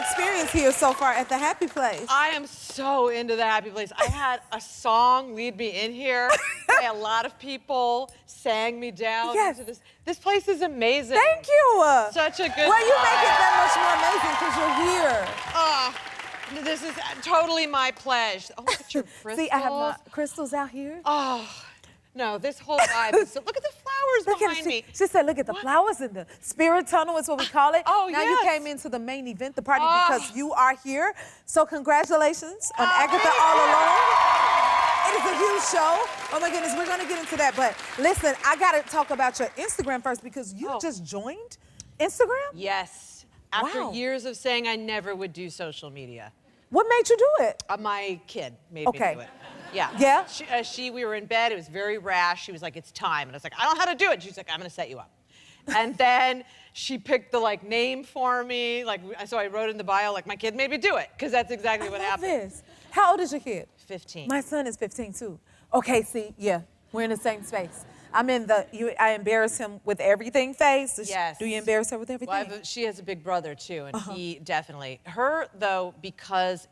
experience here so far at the Happy Place? I am so into the Happy Place. I had a song lead me in here. A lot of people sang me down into this. This place is amazing. Thank you. Such a good Well, you make it vibe. that much more amazing because you're here. This is totally my pledge. Oh, look at your crystals. See, I have crystals out here. Oh, no, this whole vibe is so, look at the flowers behind me. She said, look at the flowers in the spirit tunnel is what we call it. Oh, now yes. you came into the main event, the party, because you are here. So congratulations on Agatha All Alone. It is a huge show. Oh my goodness, we're gonna get into that. But listen, I gotta talk about your Instagram first because you just joined Instagram? Yes. After years of saying I never would do social media. What made you do it? My kid made me do it. Yeah. Yeah? We were in bed, it was very rash. She was like, it's time. And I was like, I don't know how to do it. She's like, I'm gonna set you up. And then she picked the name for me. So I wrote in the bio, my kid made me do it. Because that's exactly what happened. This. How old is your kid? 15. My son is 15 too. Okay, see, yeah, we're in the same space. I'm in the, I embarrass him with everything phase. Yes. Do you embarrass her with everything? Well, she has a big brother too, and he definitely. Her, though, because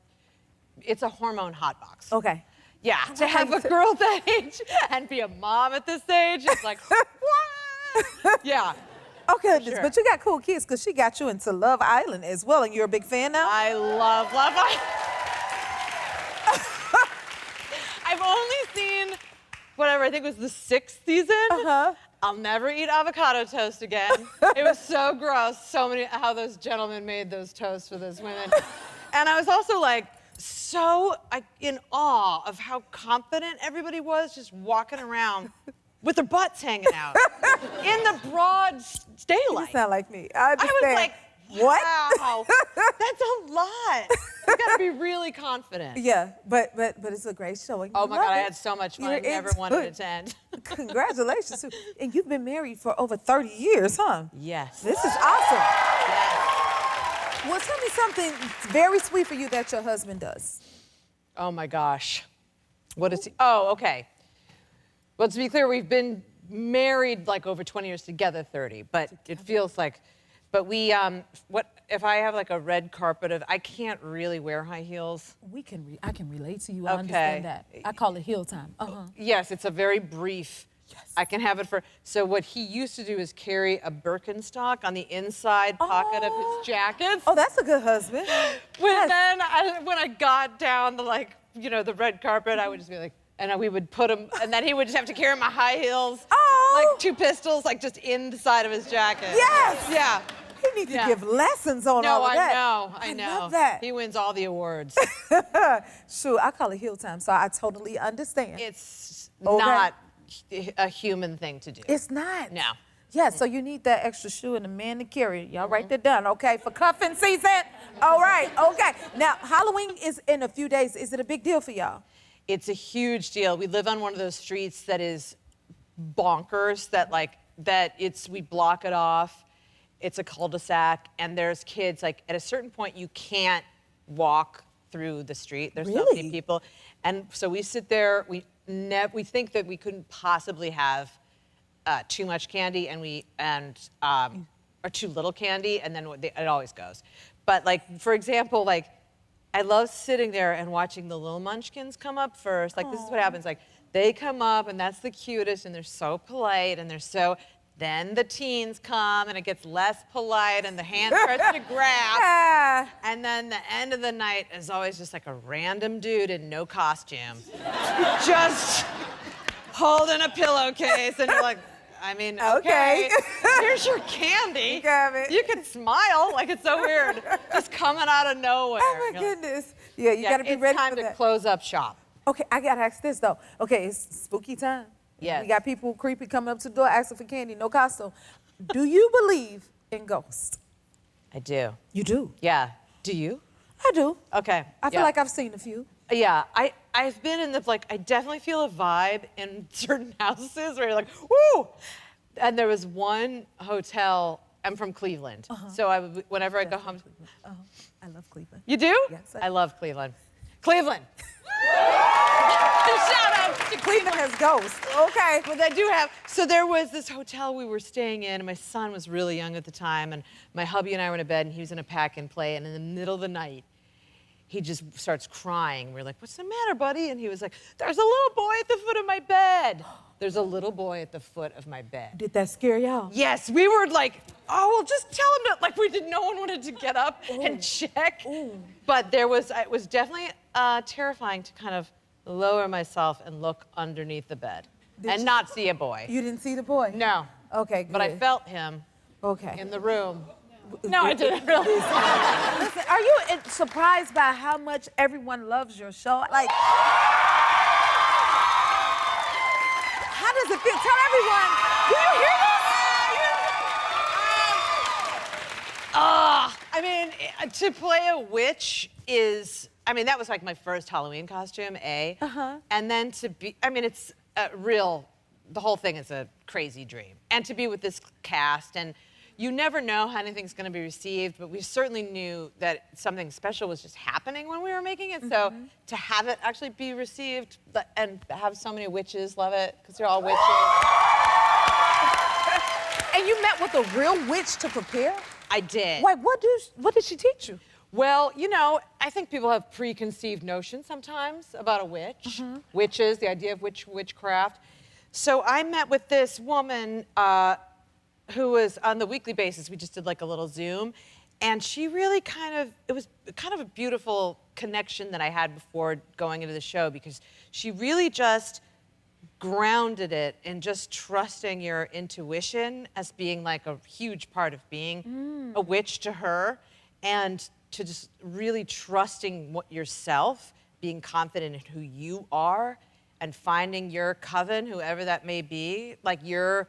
it's a hormone hotbox. Okay. Yeah, to have a girl that age and be a mom at this age, it's like, what? Yeah. Okay, but you got cool kids because she got you into Love Island as well, and you're a big fan now? I love Love Island. I've only seen, whatever, I think it was the 6th season. I'll never eat avocado toast again. It was so gross, how those gentlemen made those toasts for those women. And I was also so in awe of how confident everybody was just walking around with their butts hanging out in the broad daylight. You sound like me. I understand. was like, what? Wow, that's a lot. You gotta be really confident. Yeah, but it's a great show. Oh my God, I had so much fun. I never wanted it to end. Congratulations. And you've been married for over 30 years, huh? Yes. This is awesome. Yes. Well, tell me something very sweet for you that your husband does. Oh my gosh. What is he? Oh, okay. Well, to be clear, we've been married over 20 years together, 30, but it feels like, but we, if I have a red carpet I can't really wear high heels. I can relate to you, I understand that. I call it heel time. Yes, it's a very brief, I can have it so what he used to do is carry a Birkenstock on the inside pocket of his jackets. Oh, that's a good husband. Then when I got down the the red carpet, I would just be like, and we would put him, and then he would just have to carry my high heels, like 2 pistols, just in the side of his jacket. Yes! Yeah. He needs to give lessons on all of that. I know. I love that. He wins all the awards. Sure, I call it heel time, so I totally understand. It's not a human thing to do. It's not. No. Yeah, so you need that extra shoe and a man to carry it. Y'all write that down, okay? For cuffing season. All right, okay. Now, Halloween is in a few days. Is it a big deal for y'all? It's a huge deal. We live on one of those streets that is bonkers, we block it off. It's a cul-de-sac, and there's kids, at a certain point, you can't walk through the street. There's so many people. And so we sit there, we think that we couldn't possibly have too much candy or too little candy, and then it always goes. But for example, I love sitting there and watching the little munchkins come up first. This is what happens. They come up, and that's the cutest, and they're so polite, and then the teens come, and it gets less polite, and the hand starts to grab. And then the end of the night is always just a random dude in no costume. Just holding a pillowcase, and you're like, okay. Here's your candy. You can smile, it's so weird. Just coming out of nowhere. Oh my goodness. Yeah, you gotta be ready for that. It's time to close up shop. Okay, I gotta ask this though. Okay, it's spooky time. Yes. We got people creepy coming up to the door asking for candy, no costume. Do you believe in ghosts? I do. You do? Yeah. Do you? I do. Okay. I feel like I've seen a few. Yeah, I've been in I definitely feel a vibe in certain houses where you're like, woo! And there was one hotel, I'm from Cleveland, so whenever I go home. I love Cleveland. You do? Yes. I love Cleveland. Cleveland! Shout out! Cleveland has ghosts. Okay. Well, I do have. So there was this hotel we were staying in, and my son was really young at the time, and my hubby and I were in a bed, and he was in a pack and play, and in the middle of the night, he just starts crying. We're like, "What's the matter, buddy?" And he was like, "There's a little boy at the foot of my bed. There's a little boy at the foot of my bed." Did that scare y'all? Yes, we were like, "Oh, well, just tell him to." Like, no one wanted to get up and check. But it was definitely terrifying to kind of lower myself and look underneath the bed and not see a boy. You didn't see the boy? No. Okay, good. But I felt him in the room. No, I didn't really. Listen, are you surprised by how much everyone loves your show? Like, how does it feel? Tell everyone, do you hear this? I mean, to play a witch is, that was like my first Halloween costume, A. And then to be, it's a real, the whole thing is a crazy dream. And to be with this cast, and you never know how anything's gonna be received, but we certainly knew that something special was just happening when we were making it. So to have it actually be received and have so many witches love it, because they're all witches. And you met with a real witch to prepare? I did. Wait, what did she teach you? Well, I think people have preconceived notions sometimes about a witch, witches, the idea of witchcraft. So I met with this woman who was on the weekly basis. We just did like a little Zoom, and she really it was kind of a beautiful connection that I had before going into the show, because she really just grounded it in just trusting your intuition as being like a huge part of being a witch to her, and to just really trusting yourself, being confident in who you are, and finding your coven, whoever that may be, like your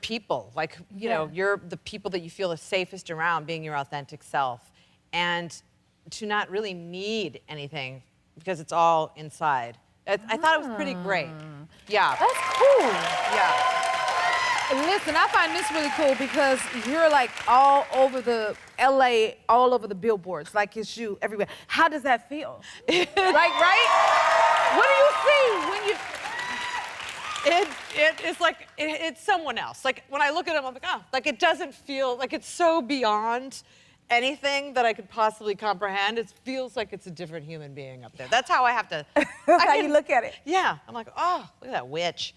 people, like, you're the people that you feel the safest around, being your authentic self, and to not really need anything because it's all inside. I thought it was pretty great. Yeah. That's cool. Yeah. Listen, I find this really cool because you're like all over the LA, all over the billboards, like it's you everywhere. How does that feel? Like, right? What do you see when you... It's like, it's someone else. Like, when I look at him, I'm like, oh, like, it doesn't feel, like, it's so beyond anything that I could possibly comprehend. It feels like it's a different human being up there. That's how I have to... how you look at it. Yeah. I'm like, oh, look at that witch.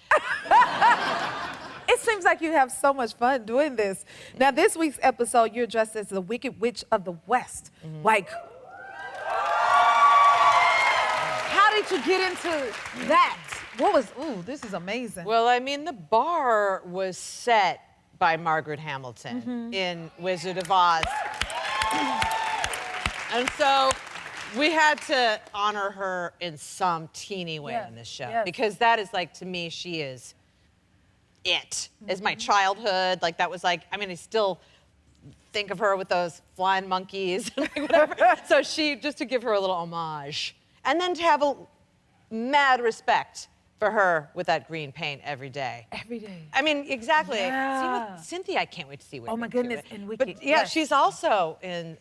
It seems like you have so much fun doing this. Now, this week's episode, you're dressed as the Wicked Witch of the West. Like, how did you get into that? This is amazing. Well, the bar was set by Margaret Hamilton in Wizard of Oz. And so we had to honor her in some teeny way in this show. Because that is like, to me, she is it. Is my childhood. Like, that was like, I still think of her with those flying monkeys and whatever. So just to give her a little homage. And then to have a mad respect for her with that green paint every day. Every day. Exactly. Yeah. See, with Cynthia, I can't wait to see what. Oh my goodness, and Wicked. But yeah, she's also in,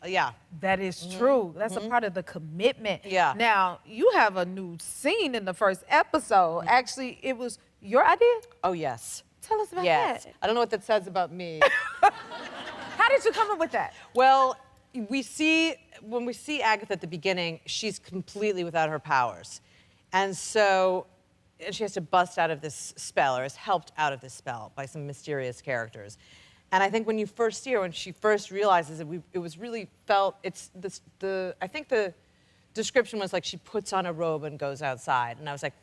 That is true. That's a part of the commitment. Yeah. Now, you have a new scene in the first episode. Actually, it was your idea? Oh, yes. Tell us about Yes. that. I don't know what that says about me. How did you come up with that? Well, when we see Agatha at the beginning, she's completely without her powers. And she has to bust out of this spell, or is helped out of this spell by some mysterious characters. And I think when you first see her, when she first realizes it was really felt, I think the description was like she puts on a robe and goes outside. And I was like,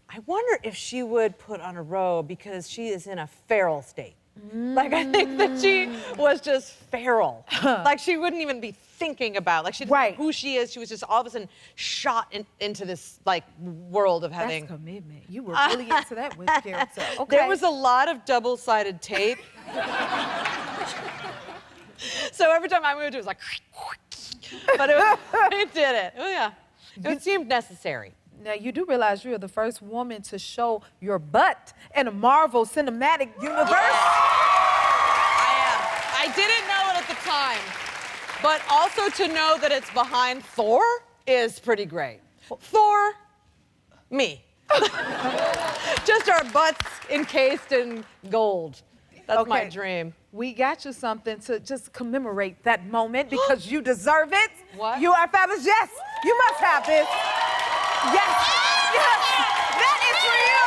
I wonder if she would put on a robe because she is in a feral state. Like, I think that she was just feral. Like, she wouldn't even be thinking about, like, she didn't know who she is. She was just all of a sudden shot into this, like, world of having... That's commitment. You were really into that witch character. Okay. There was a lot of double-sided tape. So every time I moved, it was like... But it did it. Oh, yeah. It seemed necessary. Now, you do realize you're the first woman to show your butt in a Marvel Cinematic Universe? I am. I didn't know it at the time, but also to know that it's behind Thor is pretty great. Thor, me. Just our butts encased in gold. That's my dream. We got you something to just commemorate that moment because you deserve it. What? You are fabulous. Yes, you must have this. Yes, yes, that is for you.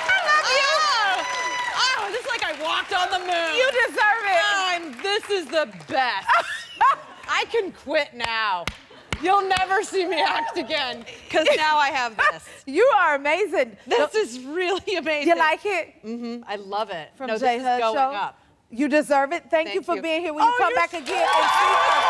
I love you. Oh, this is like I walked on the moon. You deserve it. This is the best. I can quit now. You'll never see me act again, because now I have this. You are amazing. This is really amazing. You like it? Mm-hmm. I love it. From no, J this Hud is going Show? up. You deserve it. Thank you for being here. Will you come back again and see us?